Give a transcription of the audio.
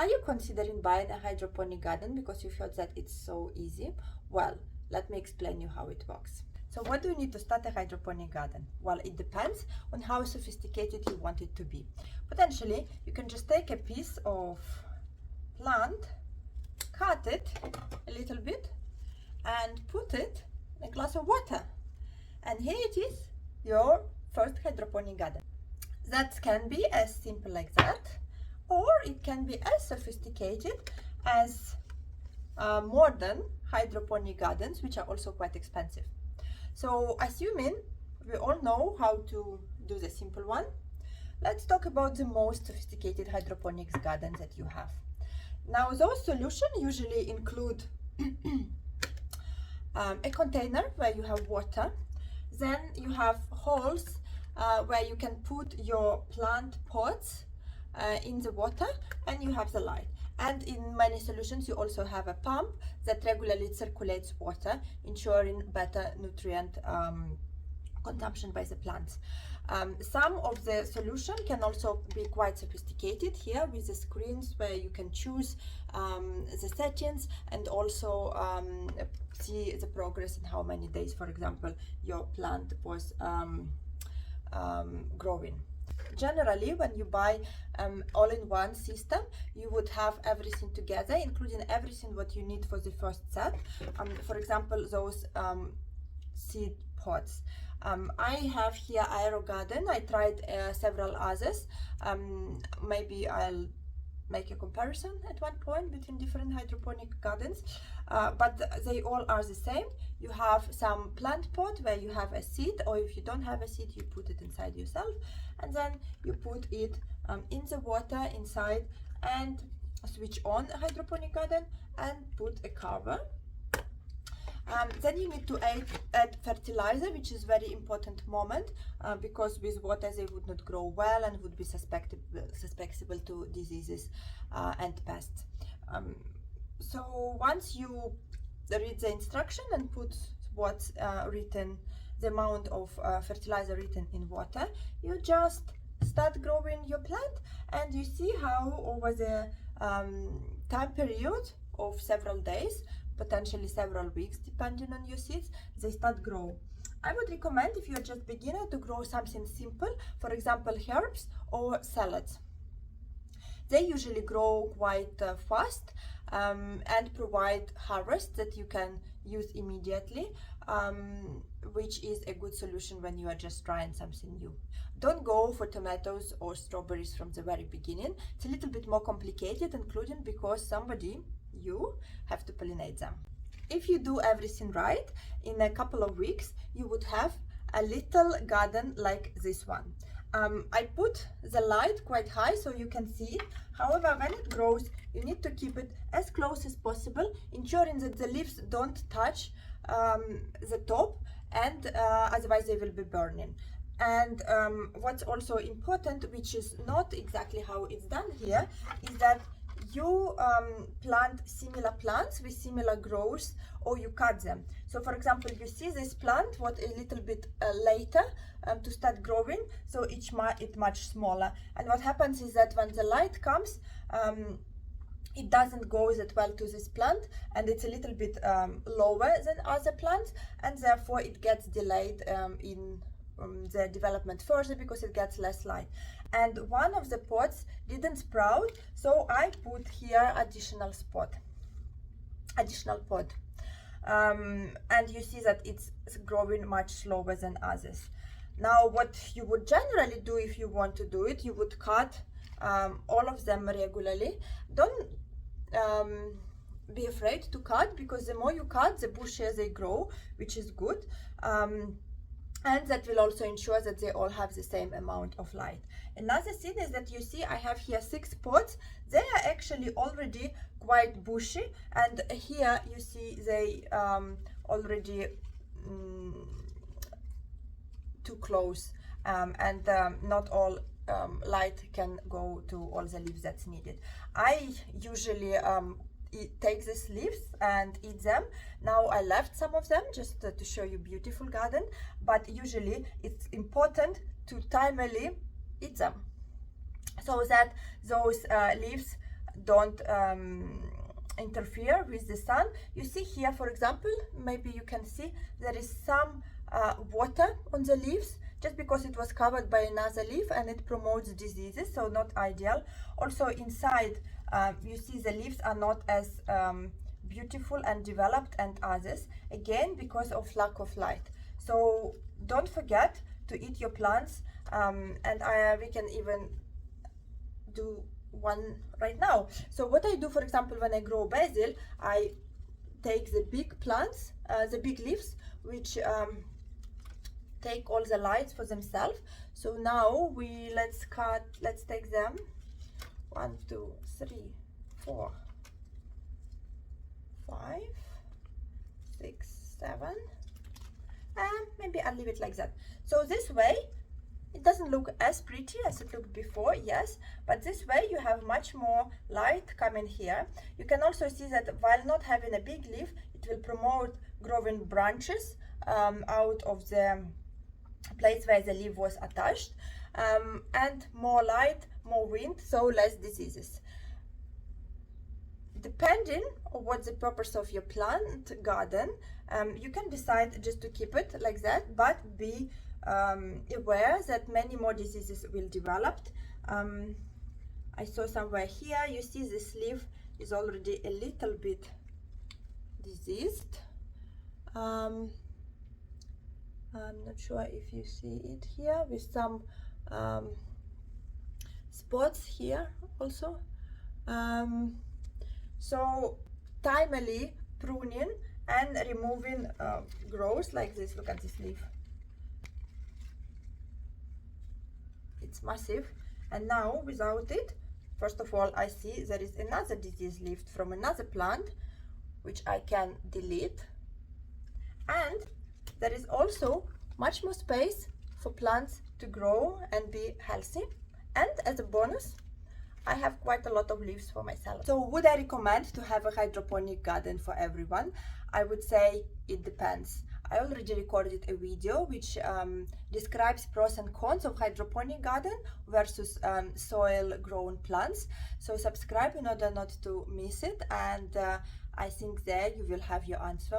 Are you considering buying a hydroponic garden because you thought that it's so easy? Well, let me explain you how it works. So what do you need to start a hydroponic garden? Well, it depends on how sophisticated you want it to be. Potentially, you can just take a piece of plant, cut it a little bit, and put it in a glass of water. And here it is, your first hydroponic garden. That can be as simple like that, or it can be as sophisticated as modern hydroponic gardens, which are also quite expensive. So assuming we all know how to do the simple one, let's talk about the most sophisticated hydroponics gardens that you have. Now, those solutions usually include a container where you have water, then you have holes where you can put your plant pots in the water, and you have the light. And in many solutions you also have a pump that regularly circulates water, ensuring better nutrient consumption by the plants. Some of the solution can also be quite sophisticated here with the screens where you can choose the settings and also see the progress in how many days, for example, your plant was growing. Generally, when you buy all-in-one system, you would have everything together, including everything what you need for the first set. For example, those seed pots. I have here Aero Garden. I tried several others. Maybe I'll make a comparison at one point between different hydroponic gardens, but they all are the same. You have some plant pot where you have a seed, or if you don't have a seed, you put it inside yourself, and then you put it in the water inside and switch on a hydroponic garden and put a cover. Then you need to add fertilizer, which is very important moment because with water they would not grow well and would be susceptible to diseases and pests. So once you read the instruction and put what's written, the amount of fertilizer written in water, you just start growing your plant, and you see how over the time period of several days, potentially several weeks depending on your seeds, they start grow. I would recommend, if you're just beginner, to grow something simple, for example herbs or salads. They usually grow quite fast and provide harvest that you can use immediately, which is a good solution when you are just trying something new. Don't go for tomatoes or strawberries from the very beginning. It's a little bit more complicated, including because you have to pollinate them. If you do everything right, in a couple of weeks you would have a little garden like this one. I put the light quite high so you can see it. However, when it grows, you need to keep it as close as possible, ensuring that the leaves don't touch the top, and otherwise they will be burning. And what's also important, which is not exactly how it's done here, is that you plant similar plants with similar growth, or you cut them. So for example, you see this plant what a little bit later to start growing, so it's much smaller. And what happens is that when the light comes, it doesn't go that well to this plant, and it's a little bit lower than other plants, and therefore it gets delayed in the development further because it gets less light. And one of the pots didn't sprout, so I put here additional pot. And you see that it's growing much slower than others. Now, what you would generally do if you want to do it, you would cut all of them regularly. Don't be afraid to cut, because the more you cut, the bushier they grow, which is good. And that will also ensure that they all have the same amount of light. Another thing is that you see I have here 6 pots. They are actually already quite bushy, and here you see they already too close, and not all light can go to all the leaves that's needed. I usually take these leaves and eat them. Now I left some of them just to show you beautiful garden, but usually it's important to timely eat them so that those leaves don't interfere with the sun. You see here, for example, maybe you can see there is some water on the leaves, just because it was covered by another leaf, and it promotes diseases, so not ideal. Also inside, you see the leaves are not as beautiful and developed and others, again because of lack of light. So don't forget to eat your plants, and we can even do one right now. So what I do, for example, when I grow basil, I take the big plants, the big leaves, which take all the lights for themselves. So now let's take them 1, 2, 3, 4, 5, 6, 7, and maybe I'll leave it like that. So this way it doesn't look as pretty as it looked before, yes, but this way you have much more light coming here. You can also see that while not having a big leaf, it will promote growing branches out of the place where the leaf was attached, and more light, more wind, so less diseases. Depending on what the purpose of your plant garden, you can decide just to keep it like that, but be aware that many more diseases will develop. I saw somewhere here, you see this leaf is already a little bit diseased. I'm not sure if you see it here, with some spots here also. So timely pruning and removing growth like this. Look at this leaf, it's massive. And now without it, first of all, I see there is another disease leaf from another plant, which I can delete. And there is also much more space for plants to grow and be healthy. And as a bonus, I have quite a lot of leaves for myself. So would I recommend to have a hydroponic garden for everyone? I would say it depends. I already recorded a video which describes pros and cons of hydroponic garden versus soil grown plants. So subscribe in order not to miss it, and I think there you will have your answer.